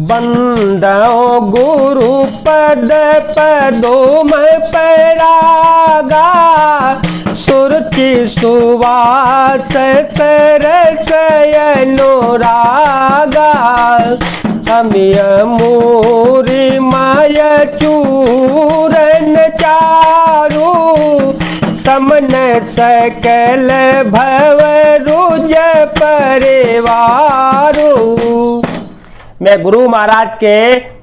बंदो गुरु पद पदोम परागा, सुरति सुवास सरस अनुरागा। अमिय मूरी माय चूरन चारु, समन सकल भव रुज परिवारु। मैं गुरु महाराज के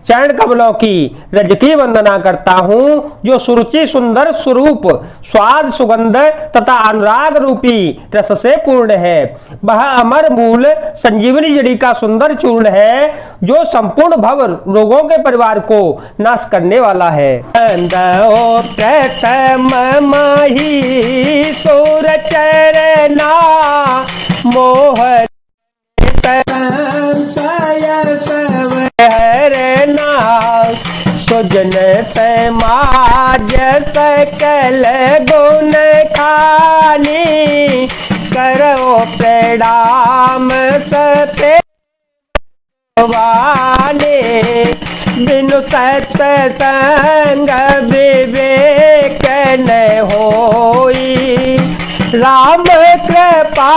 चरण कमलों की रज की वंदना करता हूँ, जो सुरुचि सुंदर स्वरूप स्वाद सुगंध तथा अनुराग रूपी रस से पूर्ण है। वह अमर मूल संजीवनी जड़ी का सुंदर चूर्ण है, जो संपूर्ण भव रोगों के परिवार को नाश करने वाला है। प्रथम माही सुर चरना, मोह हरना। सुजन समाज सकल गुण खानी, करो प्रणाम सते वाले। बिनु सत्संग विवेक न होई, राम कृपा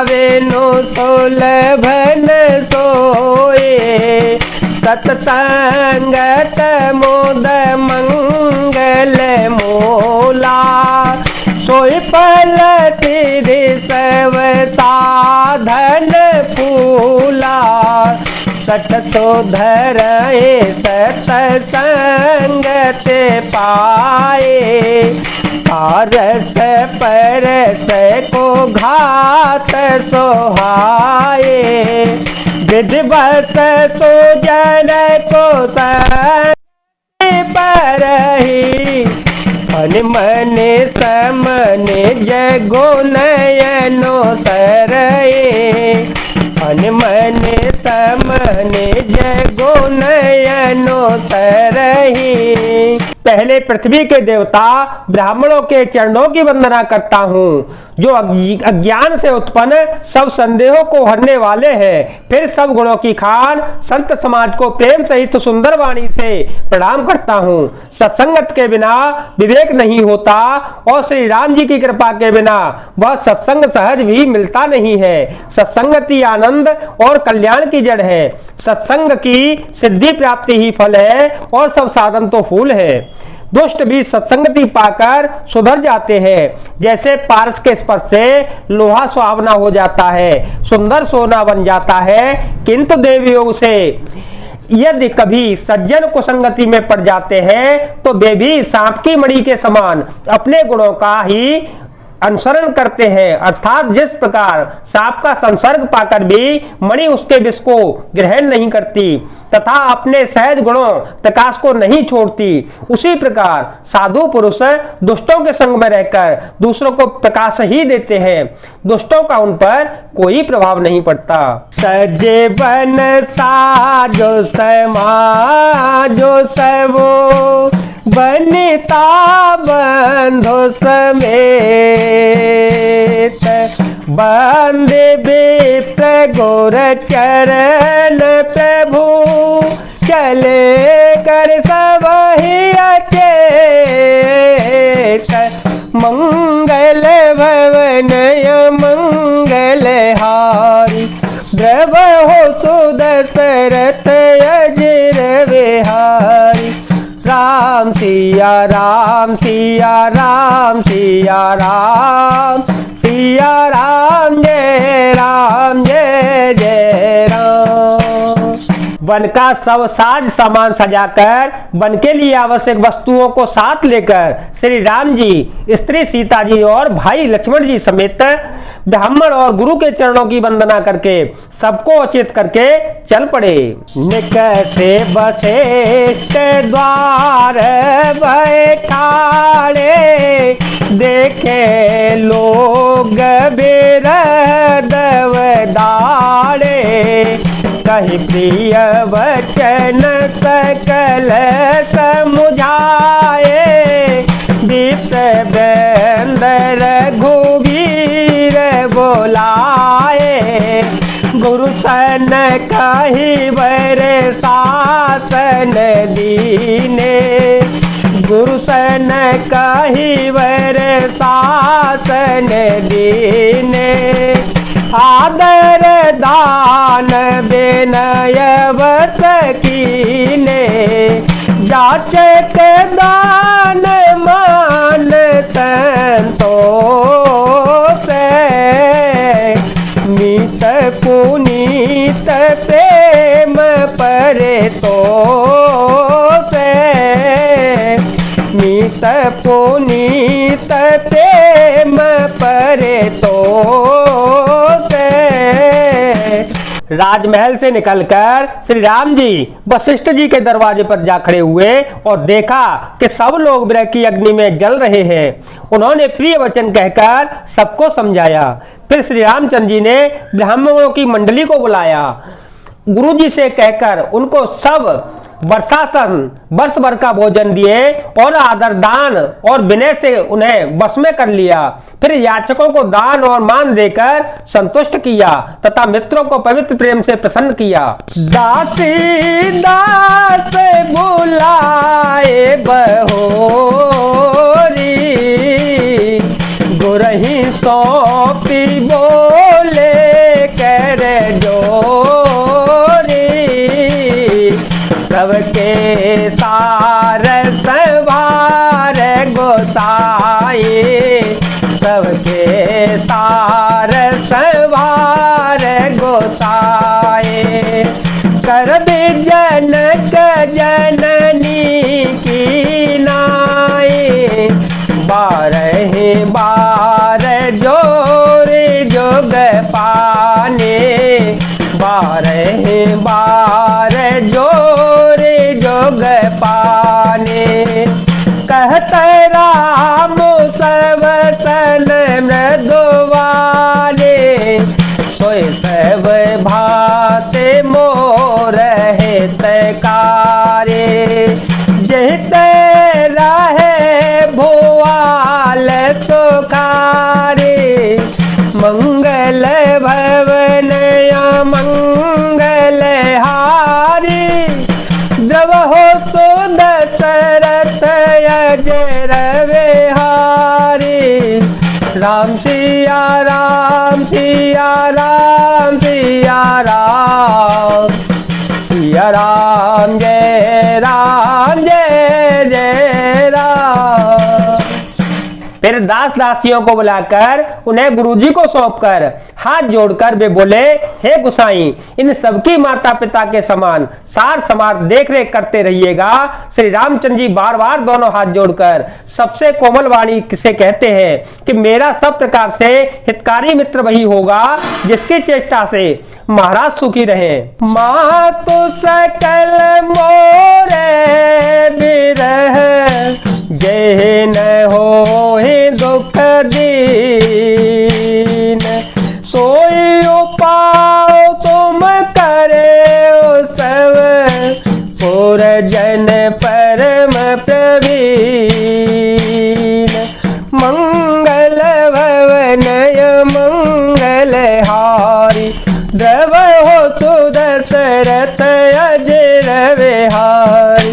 बिनु सुलभन सोए। सत्संगत मोद मंगल मूला, सोई फल तिरि सब साधन फूला। सठ सुधर सत्संगत पाए, पारस परस को घात सोहाए। विधिवत सुजन को परही, मन मन समन जगो नयनो सरये। मन मन समन जगो नयनो सरही। पहले पृथ्वी के देवता ब्राह्मणों के चरणों की वंदना करता हूँ, जो अज्ञान से उत्पन्न सब संदेहों को हरने वाले हैं। फिर सब गुणों की खान संत समाज को प्रेम सहित सुंदर वाणी से प्रणाम करता हूँ। सत्संगत के बिना विवेक नहीं होता, और श्री राम जी की कृपा के बिना वह सत्संग सहज भी मिलता नहीं है। सत्संगति आनंद और कल्याण की जड़ है। सत्संग की सिद्धि प्राप्ति ही फल है, और सब साधन तो फूल है। दुष्ट भी सत्संगति पाकर सुधर जाते हैं। जैसे पारस के स्पर्श से लोहा सुहावना हो जाता है, सुंदर सोना बन जाता है, किंतु देव योग से यदि कभी सज्जन को संगति में पड़ जाते हैं, तो वे भी सांप की मणि के समान अपने गुणों का ही अनुसरण करते हैं। अर्थात जिस प्रकार सांप का संसर्ग पाकर भी मणि उसके विष को ग्रहण नहीं करती तथा अपने सहज गुणों प्रकाश को नहीं छोड़ती, उसी प्रकार साधु पुरुष दुष्टों के संग में रहकर दूसरों को प्रकाश ही देते हैं। दुष्टों का उन पर कोई प्रभाव नहीं पड़ता। सजे बन साजो समाजो सबो, बनिता बंधो समेत। बंदे विप्र गोर चरण प्रभु, चले कर सब ही अचेत। मंगल भवन मंगल हारी, द्रव हो सुदशरथ अजिर विहारी। राम सिया राम सिया राम सिया राम, सिया राम जय जय राम। वन का सब साज सामान सजाकर वन के लिए आवश्यक वस्तुओं को साथ लेकर श्री राम जी, स्त्री सीता जी और भाई लक्ष्मण जी समेत ब्राह्मण और गुरु के चरणों की वंदना करके सबको अचेत करके चल पड़े। निकटे वशिष्ठ द्वार बैठाड़े, देखे लोग बिरदव दाड़े। कहि प्रिय वचन सकल समुझाए, दीप बेंदर घुबीर बोलाए। गुरु सन कही बरसा बन दीने। गुरु सन कही वर शासन दीने। आदर दान विनय वस कीने। जाचक दान मान संतोष। मीत पुनीत प्रेम परे तो। मीत पुनीत प्रेम परे तो। राजमहल से निकलकर श्री राम जी वशिष्ठ जी के दरवाजे पर जा खड़े हुए और देखा कि सब लोग विरह की अग्नि में जल रहे हैं। उन्होंने प्रिय वचन कहकर सबको समझाया। फिर श्री रामचंद्र जी ने ब्राह्मणों की मंडली को बुलाया। गुरु जी से कहकर उनको सब वर्षासन वर्ष भर का भोजन दिए और आदर दान और विनय से उन्हें वश में कर लिया। फिर याचकों को दान और मान देकर संतुष्ट किया तथा मित्रों को पवित्र प्रेम से प्रसन्न किया। दासी दास बुलाए बहोरी। गुरहि सौंपी बोले कर जोरी। सबके सार सवार गोसाई। सबके सार सवार गोसाई। कर जनक जननी की नाई। बारह बार जोर जोग पाने। बारह बार जोर जोग पाने। कहत राम सब सन मृदुवाले। सोय सब भाते मोर हितकारे। जहिते रहे भुआल सुखारे। मंगल भवन मंगल हारी। जब हो तो दशरथ अजर विहारी। राम सिया राम सिया राम सिया राम। सिया राम जय राम जय जय राम। फिर दास दासियों को बुलाकर उन्हें गुरुजी को सौंपकर हाथ जोड़कर वे बोले, हे गुसाई, इन सबकी माता पिता के समान सार समार देख रेख करते रहिएगा। श्री रामचंद्र जी बार बार दोनों हाथ जोड़कर सबसे कोमल वाणी से कहते हैं कि मेरा सब प्रकार से हितकारी मित्र वही होगा जिसकी चेष्टा से महाराज सुखी रहे। मातु सकल मोरे बिरह। जय न हो दुख दीन। सोई उपाय तुम करे सब। पुरजन परम प्रवीण। मंगल भवनय मंगल हारी। द्रव हो सुदशरथ अजर विहारी।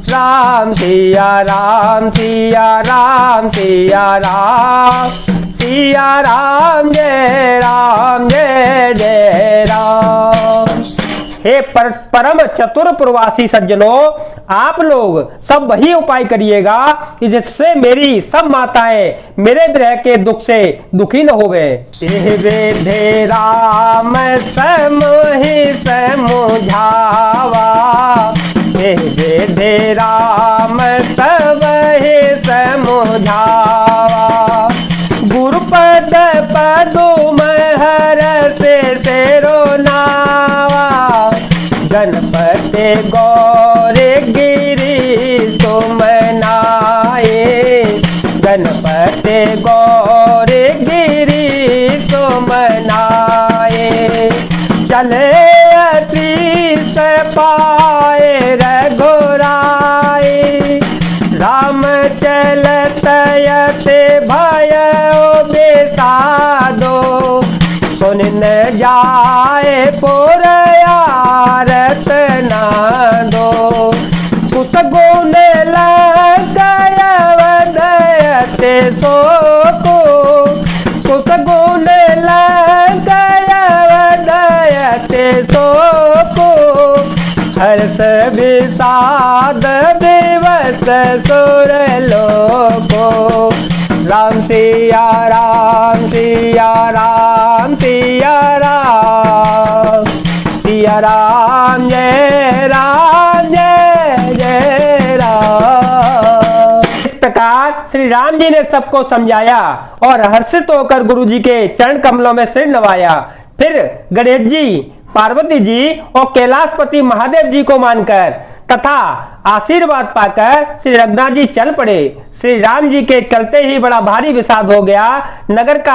राम सिया राम सिया राम सिया राम। सिया राम जय जय राम। हे परम चतुर प्रवासी सज्जनों, आप लोग सब वही उपाय करिएगा कि जिससे मेरी सब माताएं मेरे विरह के दुख से दुखी न होवे। विधे राम समोहि समुझावा। विधे राम सबहि समुझावा। गुरुपद पदुम हरष तेरो नावा। गणपति गौरी गिरी तुम नाये। गणपति गौरी गिरी तुम नाये। चले अतीश पाए रघुराई। राम चलत यते भय बेसादो। सुन न जाए पुरयारत नादो। हर्ष विषाद दिवस सुर लोको। राम सिया राम सिया राम सिया राम, सिया राम जय राम जय जय राम। इस प्रकार श्री राम जी ने सबको समझाया और हर्षित होकर गुरु जी के चरण कमलों में सिर नवाया। फिर गणेश जी, पार्वती जी और कैलाशपति महादेव जी को मानकर तथा आशीर्वाद पाकर श्री रघुनाथ जी चल पड़े। श्री राम जी के चलते ही बड़ा भारी विषाद हो गया। नगर का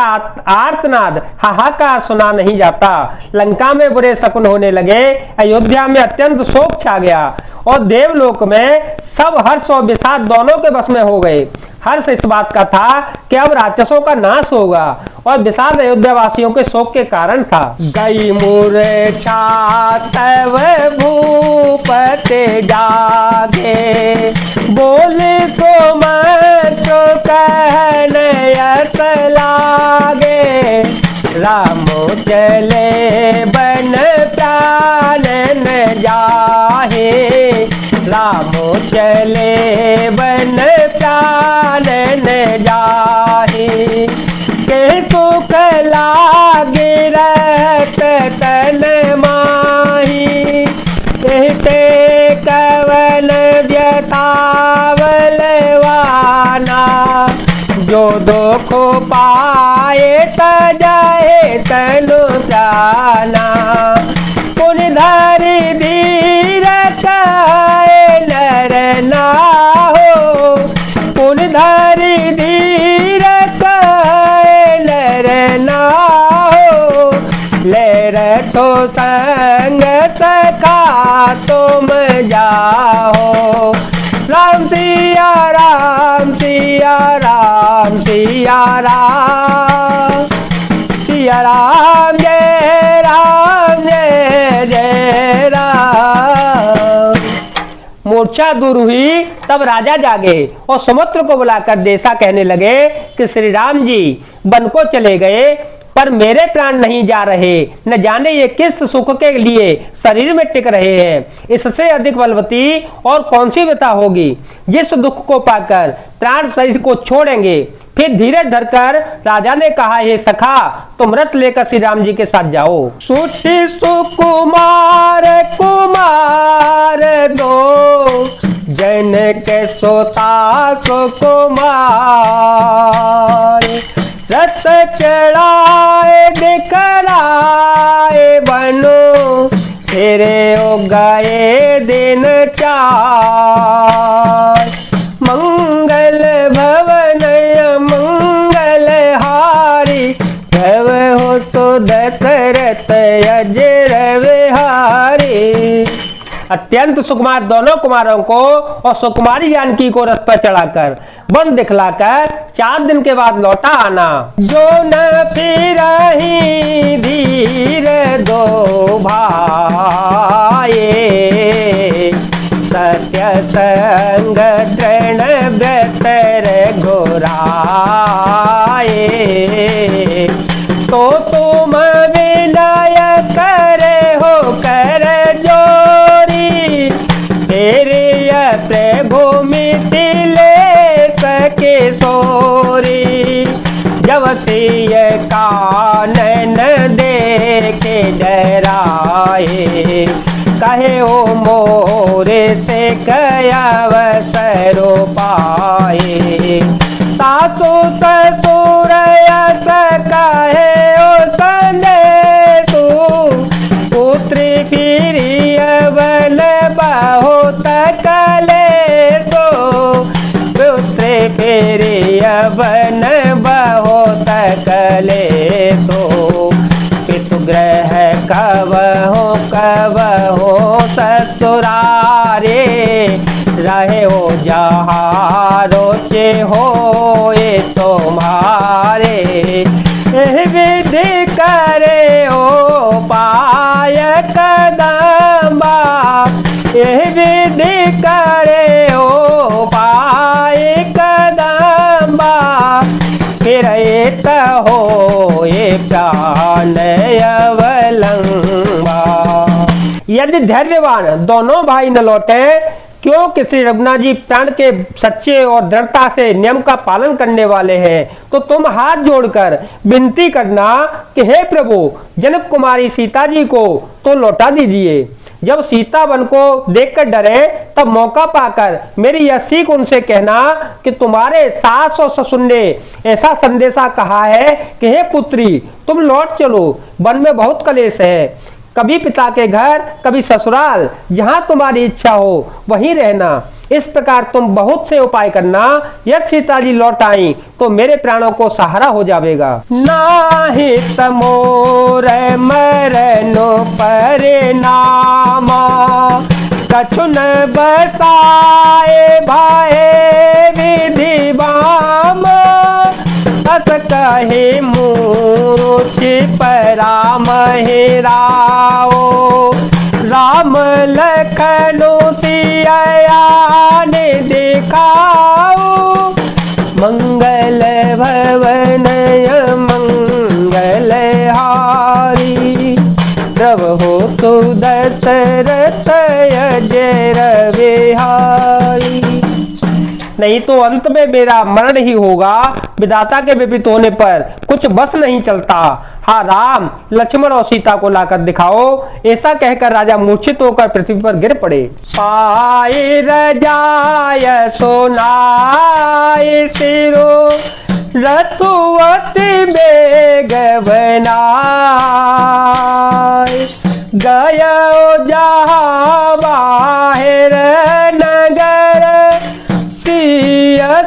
आर्तनाद हाहाकार सुना नहीं जाता। लंका में बुरे शकुन होने लगे। अयोध्या में अत्यंत शोक छा गया और देवलोक में सब हर्ष और विषाद दोनों के बस में हो गए। हर्ष इस बात का था कि अब राक्षसों का नाश होगा और विषाद अयोध्या वासियों के शोक के कारण था। गई मूर्छा तव भूपति जागे, बोले तो मत कहन यस लागे। रामो चले बन प्राण न जाहे, रामो चले बन प्राण न जाहे। के सुख लागे रहत तन माही, कहते कवन व्यतावल वाना। जो दुख पाए तजाए तनु जाना, पुन धरि धीर कहे नर ना हो। पुन धरि धीर कहे नर ना हो। ले रखो संग सखा तुम जाओ। राम सिया राम सिया राम सिया राम, सिया राम जय जय राम। मूर्छा दूर हुई तब राजा जागे और समुद्र को बुलाकर देशा कहने लगे कि श्री राम जी वन को चले गए पर मेरे प्राण नहीं जा रहे। न जाने ये किस सुख के लिए शरीर में टिक रहे हैं। इससे अधिक बलवती और कौन सी व्यथा होगी जिस दुख को पाकर प्राण शरीर को छोड़ेंगे। फिर धीरे धरकर राजा ने कहा, हे सखा तुम रथ लेकर श्री राम जी के साथ जाओ। सुषि सुकुमार कुमार दो, जनक सोता सुकुमार। रथ चढ़ाए दिखलाए बनो, तेरे ओ गए दिन चार। मंगल भवन मंगल हारी, भव हो तो दशरथ अजर विहारी। अत्यंत सुकुमार दोनों कुमारों को और सुकुमारी जानकी को रथ पर चढ़ाकर वन दिखलाकर 4 दिन के बाद लौटा आना। जो न फिरहि धीर दो भाई, सत्य संग तृण व्रतर घोराए। तो तुम विनय करे हो कर जोरी, तेरे प्रभु मिथिले सके सोरी। जब सिय कानन देखे डराए, कहे ओ मोरे से अवसरो पाए। सासु ससुर यस कहे ओ संदेशु, पुत्री फिरी अवन बहुत कलेशो। पुत्री फिरी अवन बहुत कलेशो। पितुग्रह कवहो ससुरारे, रहे हो जहाँ रोचे हो ये तुम्हारे। विधि करे ओ पाय कदम्बा, विधि करे ओ पाय कदम्बा। फिर एक हो ये प्राण अवलंबा। यदि धैर्यवान दोनों भाई न लौटे, क्योंकि श्री रघुनाथ जी प्राण के सच्चे और दृढ़ता से नियम का पालन करने वाले हैं, तो तुम हाथ जोड़कर विनती करना कि हे प्रभु, जनक कुमारी सीता जी को तो लौटा दीजिए। जब सीता वन को देखकर डरे, तब मौका पाकर मेरी यह सीख उनसे कहना कि तुम्हारे सास और ससुर ने ऐसा संदेशा कहा है कि हे पुत्री, तुम लौट चलो, वन में बहुत कलेश है, कभी पिता के घर, कभी ससुराल, जहां तुम्हारी इच्छा हो वहीं रहना। इस प्रकार तुम बहुत से उपाय करना। यदि सीता जी लौट आई तो मेरे प्राणों को सहारा हो जाएगा। नाही तमोर मरनो परिणामा, कछु न बताए भाए विधि बाम, अस कहे मूर्ति पराम हेराओ, राम लखनऊ सिया ने दिखाओ, मंगल भवन मंगल हारी, प्रभु तो दशरथ अजय बिहारी। नहीं तो अंत में मेरा मरण ही होगा, विधाता के विपरीत होने पर कुछ बस नहीं चलता। हाँ राम, लक्ष्मण और सीता को लाकर दिखाओ। ऐसा कहकर राजा मूर्छित होकर पृथ्वी पर गिर पड़े। पाए रजाय सोनाय सिरो, रथुवती बेग बनाय, गयो जहाँ बाहिर नगर,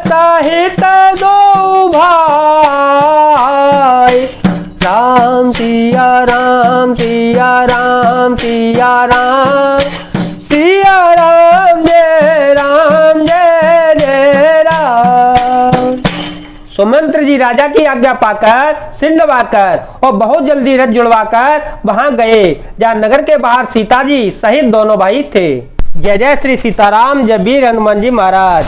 सहित दो भाई, राम सिया राम सिया राम सिया राम, सिया राम जय राम। सुमंत्र जी राजा की आज्ञा पाकर सिर नवाकर और बहुत जल्दी रथ जुड़वाकर वहां गए जहां नगर के बाहर सीता जी सहित दोनों भाई थे। जय जय श्री सीताराम, जय वीर हनुमान जी महाराज।